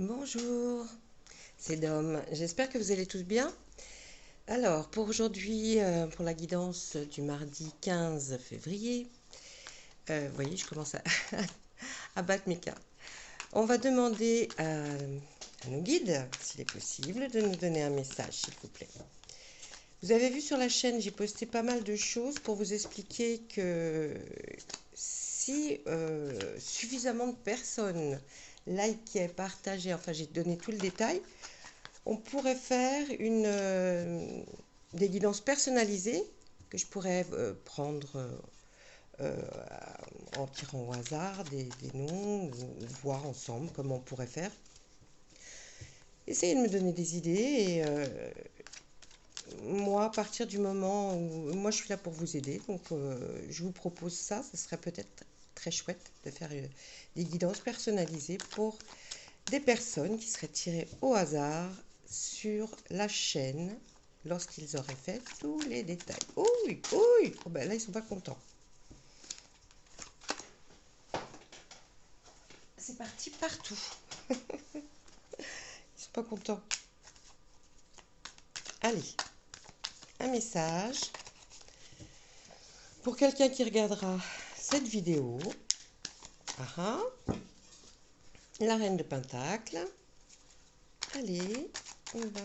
Bonjour, c'est Dom. J'espère que vous allez tous bien. Alors, pour aujourd'hui, pour la guidance du mardi 15 février, vous voyez, je commence à battre mes cartes. On va demander à nos guides, s'il est possible, de nous donner un message, s'il vous plaît. Vous avez vu sur la chaîne, j'ai posté pas mal de choses pour vous expliquer que si suffisamment de personnes likaient, partageaient, enfin j'ai donné tout le détail, on pourrait faire des guidances personnalisées que je pourrais prendre en tirant au hasard des noms, ou voir ensemble comment on pourrait faire. Essayez de me donner des idées et moi, à partir du moment où moi je suis là pour vous aider, donc je vous propose ça, ce serait peut-être très chouette de faire des guidances personnalisées pour des personnes qui seraient tirées au hasard sur la chaîne lorsqu'ils auraient fait tous les détails. Oui, oui, oh ben là ils sont pas contents. C'est parti partout. Ils sont pas contents. Allez, un message pour quelqu'un qui regardera cette vidéo. Ah, la reine de Pentacle. Allez, on va.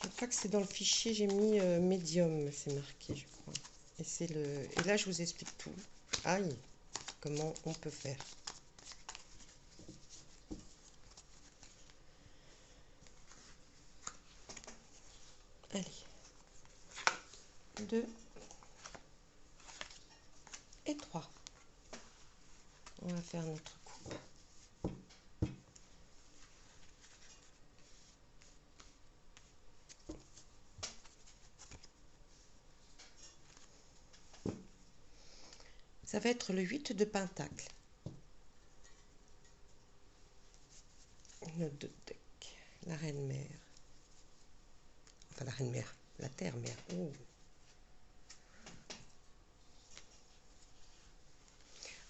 Je crois que c'est dans le fichier, j'ai mis médium, c'est marqué, je crois. Et là, je vous explique tout. Aïe, comment on peut faire. Allez. 2 et 3. On va faire notre coupe. Ça va être le 8 de Pentacle. Notre deck. La reine mère. Enfin, la reine mère. La terre mère. Oh.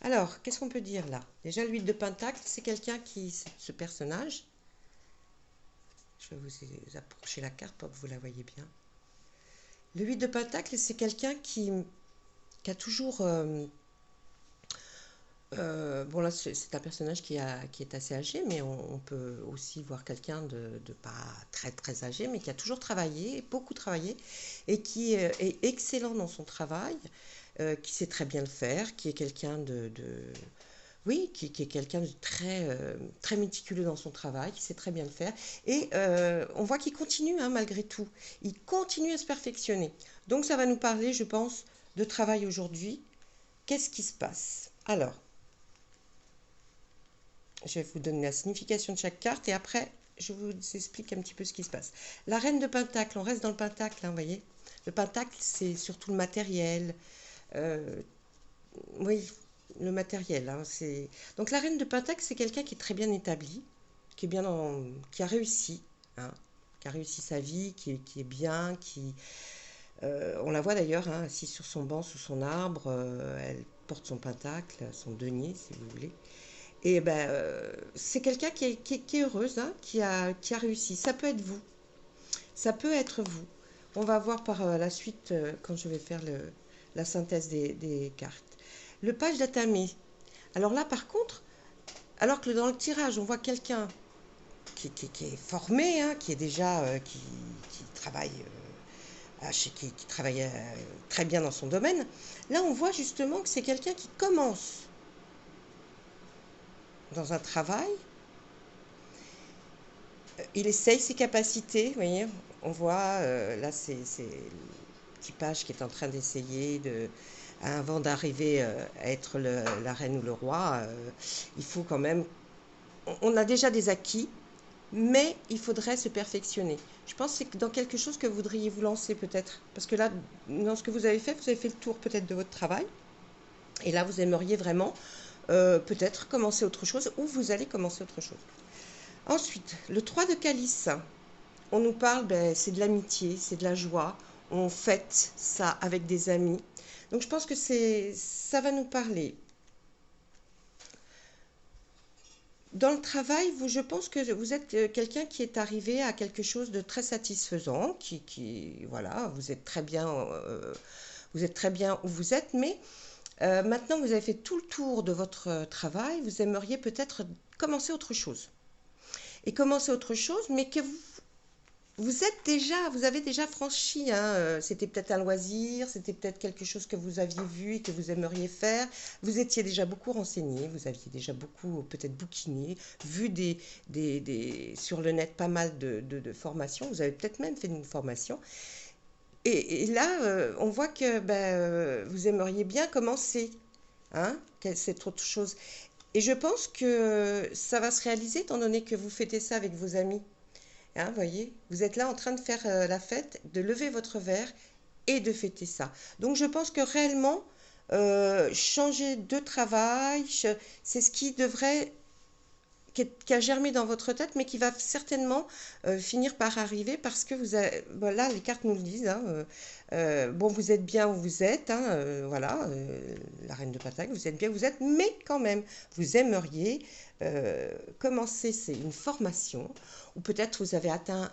Alors, qu'est-ce qu'on peut dire là? Déjà, le 8 de Pentacle, c'est quelqu'un qui... Ce personnage. Je vais vous approcher la carte pour que vous la voyez bien. Le 8 de Pentacle, c'est quelqu'un qui a toujours... bon là c'est un personnage qui est assez âgé, mais on peut aussi voir quelqu'un de pas très très âgé, mais qui a toujours travaillé, beaucoup travaillé, et qui est excellent dans son travail, qui sait très bien le faire, qui est quelqu'un oui, qui est quelqu'un de très méticuleux dans son travail, qui sait très bien le faire, et on voit qu'il continue hein, malgré tout, il continue à se perfectionner. Donc ça va nous parler, je pense, de travail aujourd'hui. Qu'est-ce qui se passe? Alors, je vais vous donner la signification de chaque carte et après, je vous explique un petit peu ce qui se passe. La reine de Pentacle, on reste dans le Pentacle, hein, vous voyez. Le Pentacle, c'est surtout le matériel. Oui, le matériel. Hein, donc la reine de Pentacle, c'est quelqu'un qui est très bien établi, qui a réussi, hein, qui a réussi sa vie, qui est bien, on la voit d'ailleurs hein, assise sur son banc, sous son arbre. Elle porte son pentacle, son denier, si vous voulez. Et ben, c'est quelqu'un qui est heureuse, hein, qui a réussi. Ça peut être vous. Ça peut être vous. On va voir par la suite quand je vais faire la synthèse des cartes. Le page d'atamé. Alors là, par contre, alors que dans le tirage, on voit quelqu'un qui est formé, hein, qui est déjà, qui travaille, qui travaille très bien dans son domaine. Là, on voit justement que c'est quelqu'un qui commence dans un travail. Il essaye ses capacités, vous voyez. On voit, là, c'est l'équipage qui est en train d'essayer avant d'arriver à être la reine ou le roi. Il faut quand même... On a déjà des acquis, mais il faudrait se perfectionner. Je pense que c'est dans quelque chose que vous voudriez vous lancer peut-être. Parce que là, dans ce que vous avez fait le tour peut-être de votre travail. Et là, vous aimeriez vraiment peut-être commencer autre chose ou vous allez commencer autre chose. Ensuite, le 3 de calice. On nous parle, ben, c'est de l'amitié, c'est de la joie. On fête ça avec des amis. Donc je pense que ça va nous parler. Dans le travail, je pense que vous êtes quelqu'un qui est arrivé à quelque chose de très satisfaisant, voilà, vous êtes très bien où vous êtes, mais maintenant vous avez fait tout le tour de votre travail, vous aimeriez peut-être commencer autre chose. Et commencer autre chose, mais que vous avez déjà franchi, hein, c'était peut-être un loisir, c'était peut-être quelque chose que vous aviez vu et que vous aimeriez faire. Vous étiez déjà beaucoup renseigné, vous aviez déjà beaucoup peut-être bouquiné, vu sur le net pas mal de formations. Vous avez peut-être même fait une formation. Et là, on voit que vous aimeriez bien commencer, hein, c'est autre chose. Et je pense que ça va se réaliser étant donné que vous fêtez ça avec vos amis. Hein, voyez, vous êtes là en train de faire la fête, de lever votre verre et de fêter ça. Donc je pense que réellement, changer de travail, c'est ce qui devrait, qui a germé dans votre tête, mais qui va certainement finir par arriver parce que bon, là, les cartes nous le disent. Hein, bon, vous êtes bien où vous êtes, hein, voilà, la reine de Pentacle, vous êtes bien où vous êtes, mais quand même, vous aimeriez commencer, c'est une formation, ou peut-être vous avez atteint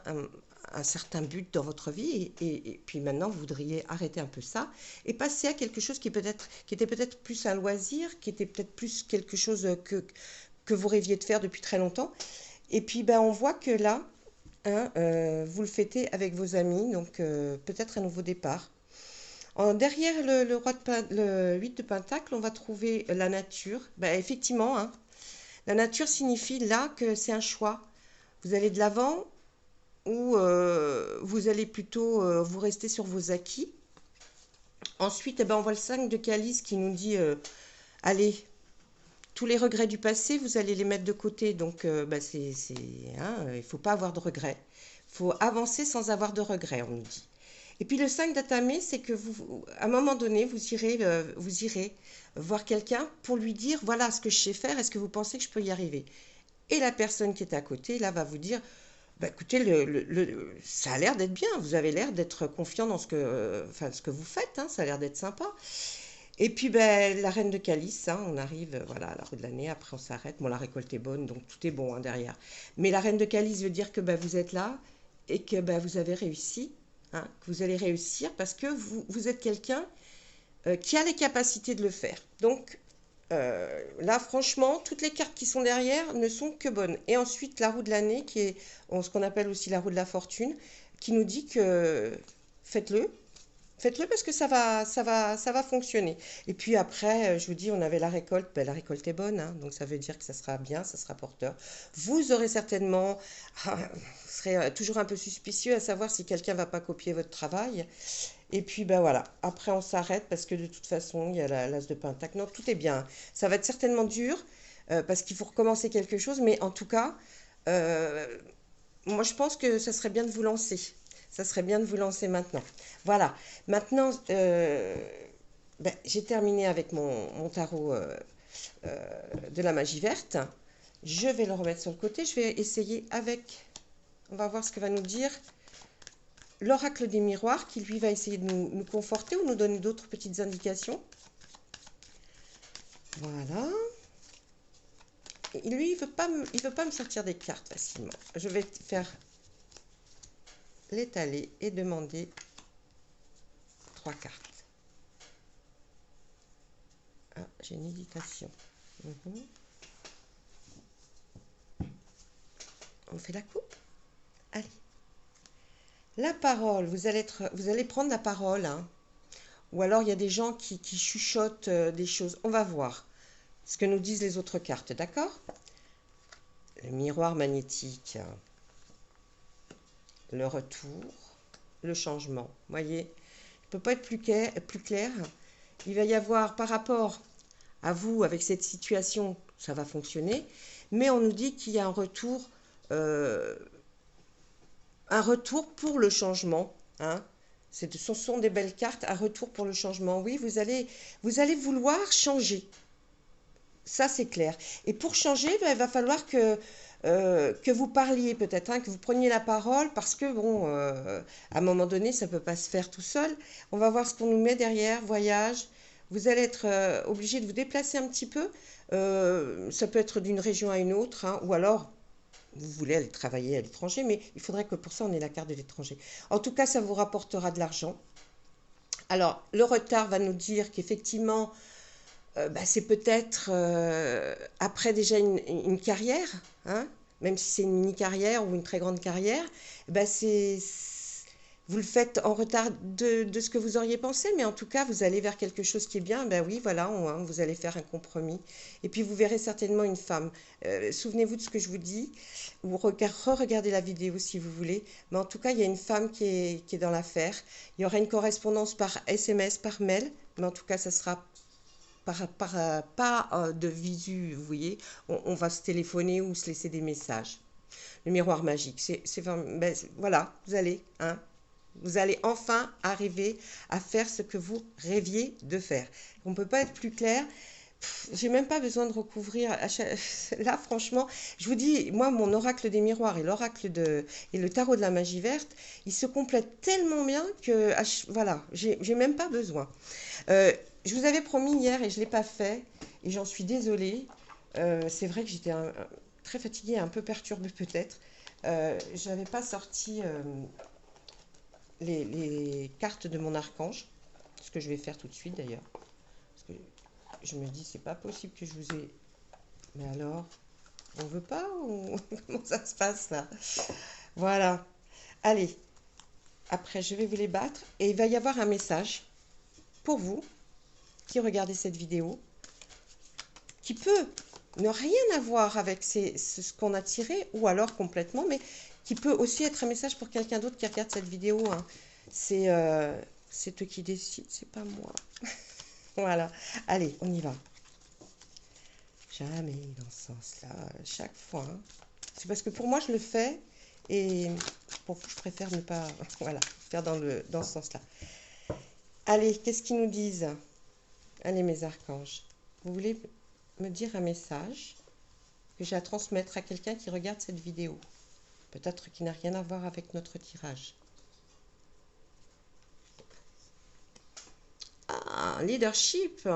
un certain but dans votre vie, et puis maintenant vous voudriez arrêter un peu ça, et passer à quelque chose qui était peut-être plus un loisir, qui était peut-être plus quelque chose que vous rêviez de faire depuis très longtemps. Et puis on voit que là, hein, vous le fêtez avec vos amis, donc peut-être un nouveau départ. Derrière le 8 de Pentacle, on va trouver la nature. Effectivement, hein, la nature signifie là que c'est un choix. Vous allez de l'avant ou vous allez plutôt vous rester sur vos acquis. Ensuite, on voit le 5 de Calice qui nous dit allez, tous les regrets du passé, vous allez les mettre de côté. Donc, il ne faut pas avoir de regrets. Il faut avancer sans avoir de regrets, on nous dit. Et puis le 5 d'Atamé, c'est que à un moment donné, vous irez voir quelqu'un pour lui dire, voilà ce que je sais faire, est-ce que vous pensez que je peux y arriver? Et la personne qui est à côté, là, va vous dire, écoutez, ça a l'air d'être bien, vous avez l'air d'être confiant dans ce que vous faites, hein, ça a l'air d'être sympa. Et puis la reine de Calice, hein, on arrive voilà, à la roue de l'année, après on s'arrête. Bon, la récolte est bonne, donc tout est bon hein, derrière. Mais la reine de Calice veut dire que vous êtes là et que vous avez réussi, hein, que vous allez réussir parce que vous êtes quelqu'un qui a les capacités de le faire. Donc là, franchement, toutes les cartes qui sont derrière ne sont que bonnes. Et ensuite, la roue de l'année, qui est ce qu'on appelle aussi la roue de la fortune, qui nous dit que faites-le. Faites-le parce que ça va fonctionner. Et puis après, je vous dis, on avait la récolte. La récolte est bonne, hein, donc ça veut dire que ça sera bien, ça sera porteur. Vous aurez certainement, vous serez toujours un peu suspicieux à savoir si quelqu'un va pas copier votre travail. Et puis voilà, après on s'arrête parce que de toute façon, il y a l'as de Pentacle. Non, tout est bien. Ça va être certainement dur parce qu'il faut recommencer quelque chose, mais en tout cas, moi je pense que ça serait bien de vous lancer. Ça serait bien de vous lancer maintenant. Voilà. Maintenant, j'ai terminé avec mon tarot de la magie verte. Je vais le remettre sur le côté. Je vais essayer avec... On va voir ce que va nous dire l'oracle des miroirs, qui lui va essayer de nous conforter ou nous donner d'autres petites indications. Voilà. Et lui, il veut pas me sortir des cartes facilement. Je vais faire l'étaler et demander 3 cartes. Ah, j'ai une hésitation. On fait la coupe? Allez. La parole, vous allez prendre la parole, hein. Ou alors il y a des gens qui chuchotent des choses. On va voir ce que nous disent les autres cartes, d'accord? Le miroir magnétique, le retour, le changement. Vous voyez, je ne peux pas être plus clair. Il va y avoir par rapport à vous, avec cette situation, ça va fonctionner. Mais on nous dit qu'il y a un retour pour le changement. Hein. Ce sont des belles cartes, un retour pour le changement. Oui, vous allez vouloir changer. Ça, c'est clair. Et pour changer, il va falloir que que vous parliez peut-être, hein, que vous preniez la parole, parce que bon, à un moment donné, ça ne peut pas se faire tout seul. On va voir ce qu'on nous met derrière, voyage. Vous allez être obligé de vous déplacer un petit peu. Ça peut être d'une région à une autre, hein, ou alors vous voulez aller travailler à l'étranger, mais il faudrait que pour ça on ait la carte de l'étranger. En tout cas, ça vous rapportera de l'argent. Alors, le retard va nous dire qu'effectivement, bah, c'est peut-être après déjà une carrière, hein, même si c'est une mini-carrière ou une très grande carrière, bah, vous le faites en retard de ce que vous auriez pensé, mais en tout cas, vous allez vers quelque chose qui est bien. Ben oui, voilà, hein, vous allez faire un compromis. Et puis, vous verrez certainement une femme. Souvenez-vous de ce que je vous dis, ou re-regardez la vidéo si vous voulez. Mais en tout cas, il y a une femme qui est dans l'affaire. Il y aura une correspondance par SMS, par mail, mais en tout cas, ça sera pas de visu, vous voyez. On va se téléphoner ou se laisser des messages. Le miroir magique, ben, voilà, vous allez enfin arriver à faire ce que vous rêviez de faire. On ne peut pas être plus clair. J'ai même pas besoin de recouvrir. Là, franchement, je vous dis, moi, mon oracle des miroirs et et le tarot de la magie verte, ils se complètent tellement bien que, voilà, j'ai même pas besoin. Je vous avais promis hier et je l'ai pas fait et j'en suis désolée. C'est vrai que j'étais très fatiguée, un peu perturbée peut-être. Je n'avais pas sorti les cartes de mon archange, ce que je vais faire tout de suite d'ailleurs. Parce que je me dis, c'est pas possible que je vous ai. Mais alors, on veut pas ou comment ça se passe là? Voilà. Allez, après, je vais vous les battre et il va y avoir un message pour vous qui regardez cette vidéo qui peut ne rien avoir avec ce qu'on a tiré ou alors complètement, mais qui peut aussi être un message pour quelqu'un d'autre qui regarde cette vidéo. Hein. C'est eux qui décident, c'est pas moi. Voilà. Allez, on y va. Jamais dans ce sens-là, chaque fois. Hein. C'est parce que pour moi, je le fais et pour vous, je préfère ne pas voilà, faire dans ce sens-là. Allez, qu'est-ce qu'ils nous disent? Allez, mes archanges, vous voulez me dire un message que j'ai à transmettre à quelqu'un qui regarde cette vidéo? Peut-être qui n'a rien à voir avec notre tirage. Ah, leadership.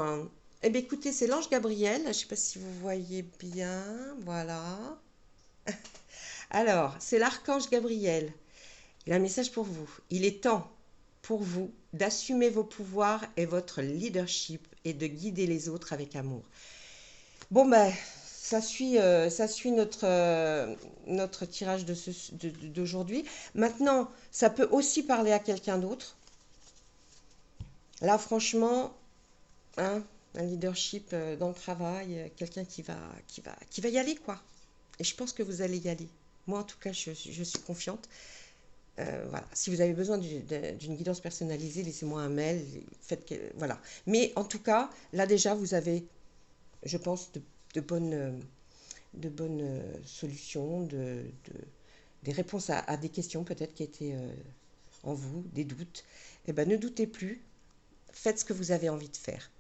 Eh bien, écoutez, c'est l'ange Gabriel. Je ne sais pas si vous voyez bien. Voilà. Alors, c'est l'archange Gabriel. Il a un message pour vous. Il est temps pour vous d'assumer vos pouvoirs et votre leadership et de guider les autres avec amour. Bon, ben, ça suit notre tirage d'aujourd'hui. Maintenant, ça peut aussi parler à quelqu'un d'autre. Là, franchement, hein, un leadership dans le travail, quelqu'un qui va y aller, quoi. Et je pense que vous allez y aller. Moi, en tout cas, je suis confiante. Voilà. Si vous avez besoin d'une guidance personnalisée, laissez-moi un mail. Voilà. Mais en tout cas, là déjà, vous avez, je pense, de bonnes solutions, des réponses à des questions peut-être qui étaient en vous, des doutes. Eh ben, ne doutez plus. Faites ce que vous avez envie de faire.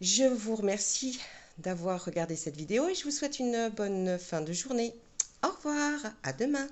Je vous remercie d'avoir regardé cette vidéo et je vous souhaite une bonne fin de journée. Au revoir, à demain.